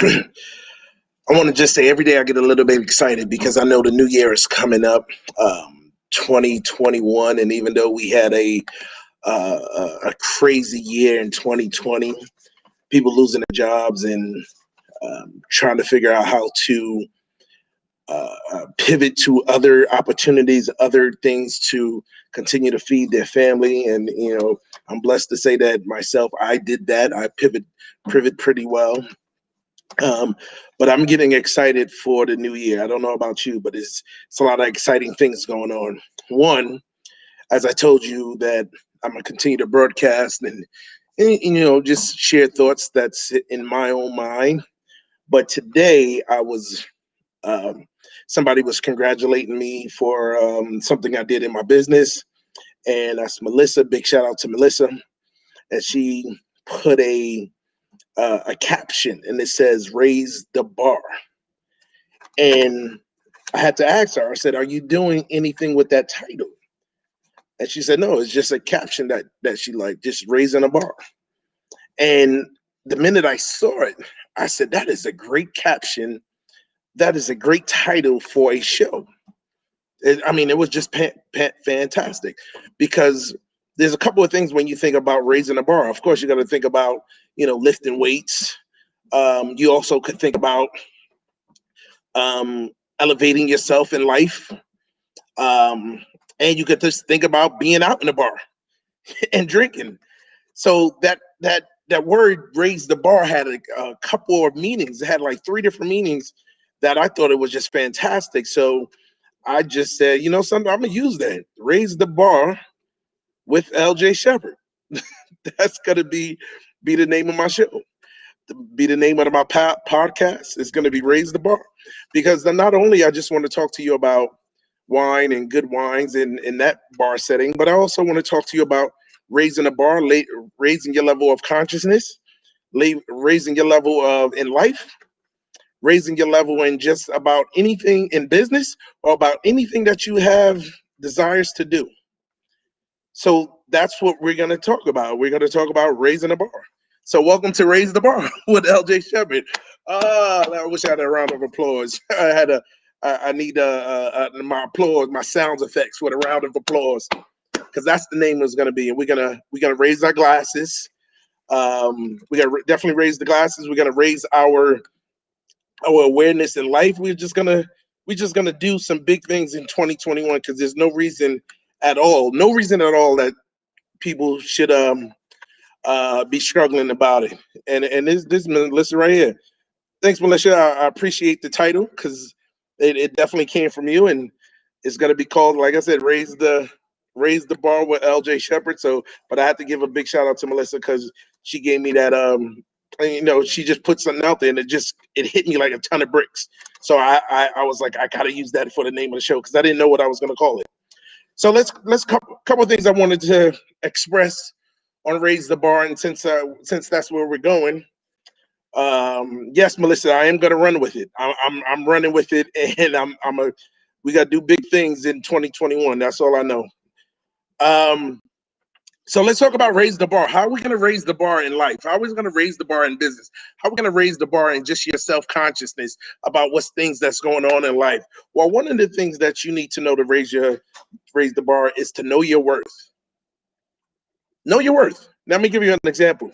I want to just say every day I get a little bit excited because I know the new year is coming up, 2021, and even though we had a crazy year in 2020, people losing their jobs and trying to figure out how to pivot to other opportunities, other things to continue to feed their family. And I'm blessed to say that myself, I did that. I pivot pretty well. Um, but I'm getting excited for the new year. I don't know about you, but it's a lot of exciting things going on. One, as I told you, that I'm gonna continue to broadcast and just share thoughts that's in my own mind. But today I was um, somebody was congratulating me for something I did in my business, and that's Melissa. Big shout out to Melissa, and she put a caption, and it says "Raise the bar." And I had to ask her. I said, "Are you doing anything with that title?" And she said, "No, it's just a caption that she liked, just raising a bar." And the minute I saw it, I said, "That is a great caption. That is a great title for a show." It was just fantastic because there's a couple of things when you think about raising a bar. Of course, you got to think about lifting weights. You also could think about um, elevating yourself in life, um, and you could just think about being out in the bar and drinking. So that word "raise the bar" had a couple of meanings. It had like three different meanings that I thought it was just fantastic. So I just said, something, I'm gonna use that. Raise the bar with J Sheppard. That's gonna be the name of my show. Be the name of my podcast. It's gonna be Raise the Bar, because then not only I just want to talk to you about wine and good wines in that bar setting, but I also want to talk to you about raising a bar, raising your level of consciousness, raising your level of in life, raising your level in just about anything in business or about anything that you have desires to do. So that's what we're going to talk about. We're going to talk about raising the bar. So welcome to Raise the Bar with J Sheppard. I wish I had a round of applause. I need my applause, my sound effects with a round of applause, because that's the name it's going to be. And we're gonna raise our glasses. We got to definitely raise the glasses. We're going to raise our awareness in life. We're just gonna do some big things in 2021, because there's no reason at all that people should be struggling about it. And this Melissa right here. Thanks, Melissa. I appreciate the title, because it definitely came from you, and it's gonna be called, like I said, raise the bar with J Sheppard. So, but I have to give a big shout out to Melissa, because she gave me that she just put something out there, and it hit me like a ton of bricks. So I was like, I gotta use that for the name of the show, because I didn't know what I was gonna call it. So let's couple of things I wanted to express on Raise the Bar, and since that's where we're going, yes, Melissa, I am gonna run with it. I'm running with it, and we gotta do big things in 2021. That's all I know. Um, so let's talk about raise the bar. How are we going to raise the bar in life? How are we going to raise the bar in business? How are we going to raise the bar in just your self-consciousness about what's things that's going on in life? Well, one of the things that you need to know to raise the bar is to know your worth. Know your worth. Now, let me give you an example.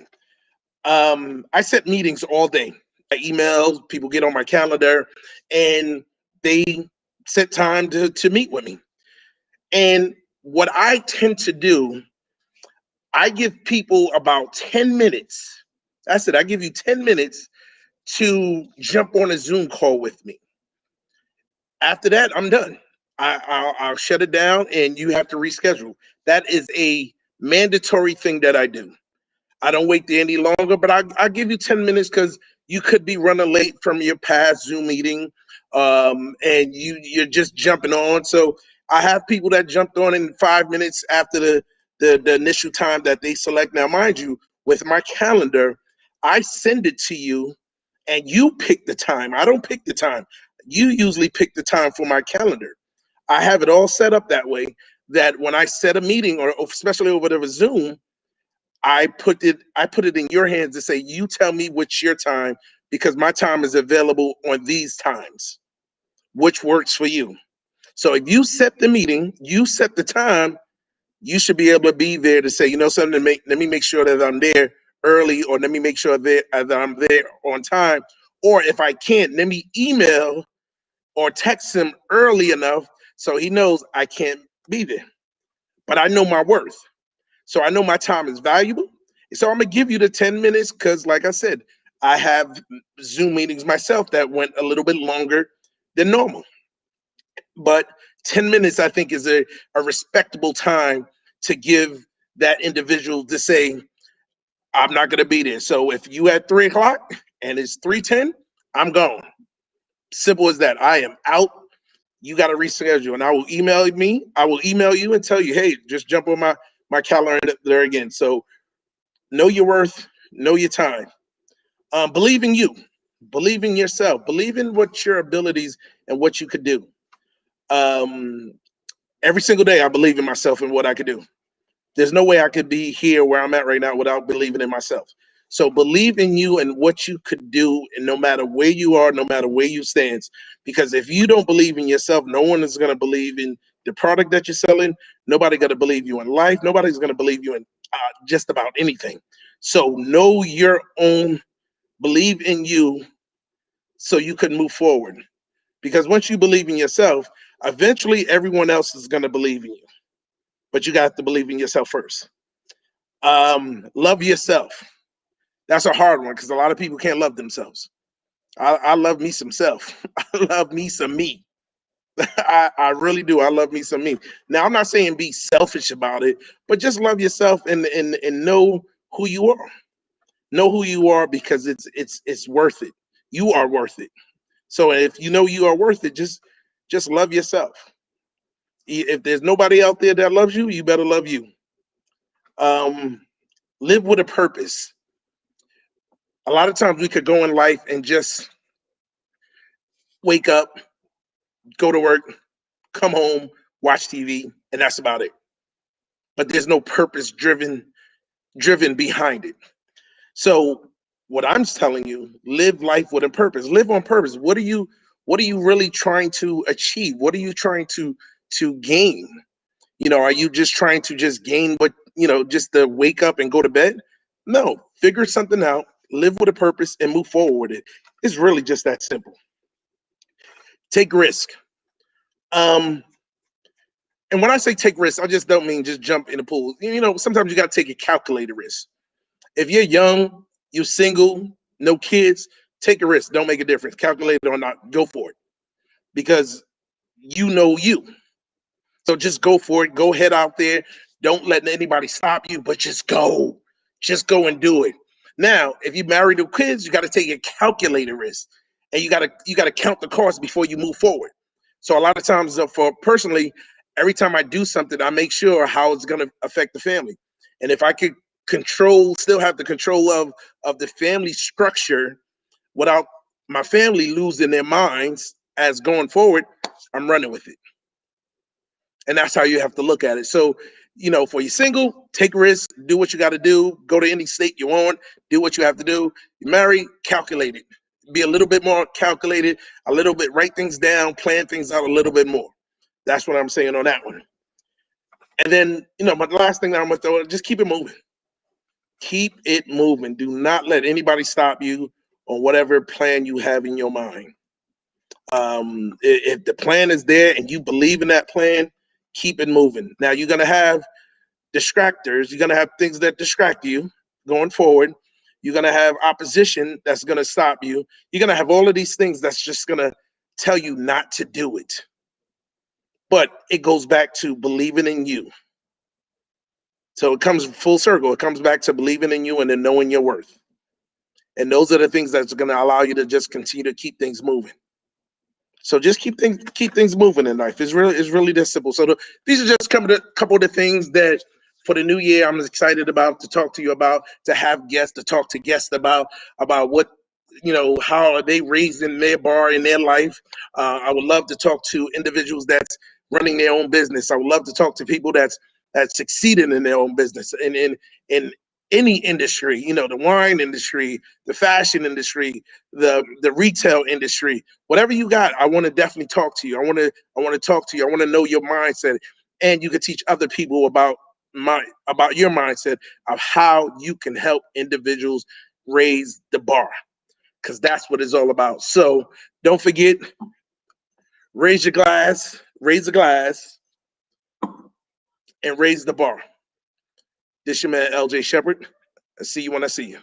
I set meetings all day. I email, people get on my calendar, and they set time to meet with me. And what I tend to do, I give people about 10 minutes. That's it. I give you 10 minutes to jump on a Zoom call with me. After that, I'm done. I'll shut it down, and you have to reschedule. That is a mandatory thing that I do. I don't wait there any longer, but I give you 10 minutes, because you could be running late from your past Zoom meeting, and you're just jumping on. So I have people that jumped on in 5 minutes after the initial time that they select. Now, mind you, with my calendar, I send it to you, and you pick the time. I don't pick the time. You usually pick the time for my calendar. I have it all set up that way that when I set a meeting, or especially over the Zoom, I put it in your hands to say, you tell me what's your time, because my time is available on these times, which works for you. So if you set the meeting, you set the time, you should be able to be there to say, you know something, let me make sure that I'm there early, or let me make sure that I'm there on time. Or if I can't, let me email or text him early enough so he knows I can't be there. But I know my worth. So I know my time is valuable. So I'm gonna give you the 10 minutes because, like I said, I have Zoom meetings myself that went a little bit longer than normal. But 10 minutes, I think, is a respectable time to give that individual to say, I'm not gonna be there. So if you at 3 o'clock and it's 3:10, I'm gone. Simple as that. I am out. You got to reschedule, and I will email me. I will email you and tell you, hey, just jump on my calendar there again. So know your worth, know your time. Believe in you, believe in yourself, believe in what your abilities and what you could do. Um, every single day, I believe in myself and what I could do. There's no way I could be here where I'm at right now without believing in myself. So believe in you and what you could do, and no matter where you are, no matter where you stand. Because if you don't believe in yourself, no one is going to believe in the product that you're selling. Nobody going to believe you in life. Nobody's going to believe you in just about anything. So know your own, believe in you, so you can move forward. Because once you believe in yourself, eventually everyone else is going to believe in you. But you got to believe in yourself first. Love yourself. That's a hard one because a lot of people can't love themselves. I love me some self. I love me some me. I really do. I love me some me. Now I'm not saying be selfish about it, but just love yourself and know who you are. Know who you are because it's worth it. You are worth it. So if you know you are worth it, just love yourself. If there's nobody out there that loves you, you better love you. Um, live with a purpose. A lot of times we could go in life and just wake up, go to work, come home, watch TV, and that's about it. But there's no purpose driven behind it. So what I'm telling you, live life with a purpose. Live on purpose. What are you really trying to achieve? What are you trying to gain? Are you just trying to just gain just to wake up and go to bed? No, figure something out, live with a purpose, and move forward with it. It's really just that simple. Take risk. Um, and when I say take risks, I just don't mean just jump in the pool. Sometimes you got to take a calculated risk. If you're young, you're single, no kids, take a risk. Don't make a difference. Calculate it or not, go for it. Because you know you. So just go for it. Go head out there. Don't let anybody stop you, but just go. Just go and do it. Now, if you're married with kids, you got to take a calculated risk, and you got to count the cost before you move forward. So a lot of times, for personally, every time I do something, I make sure how it's going to affect the family, and if I could still have the control of the family structure without my family losing their minds as going forward, I'm running with it. And that's how you have to look at it. So, for you single, take risks, do what you got to do, go to any state you want, do what you have to do. You marry, calculate it. Be a little bit more calculated, a little bit, write things down, plan things out a little bit more. That's what I'm saying on that one. And then, but the last thing that I'm going to throw, just keep it moving. Keep it moving. Do not let anybody stop you on whatever plan you have in your mind. If the plan is there and you believe in that plan, keep it moving. Now you're gonna have distractors. You're gonna have things that distract you going forward. You're gonna have opposition that's gonna stop you. You're gonna have all of these things that's just gonna tell you not to do it. But it goes back to believing in you. So it comes full circle. It comes back to believing in you and then knowing your worth. And those are the things that's gonna allow you to just continue to keep things moving. So just keep things moving in life. It's really that simple. So these are just a couple of the things that for the new year I'm excited about to talk to you about, to have guests, to talk to guests about what how are they raising their bar in their life. I would love to talk to individuals that's running their own business. I would love to talk to people that's succeeding in their own business and any industry, you know, the wine industry, the fashion industry, the retail industry, whatever you got, I want to definitely talk to you. I want to talk to you. I want to know your mindset, and you can teach other people about your mindset of how you can help individuals raise the bar, because that's what it's all about. So don't forget, raise the glass, and raise the bar. This your man, J Sheppard. I see you when I see you.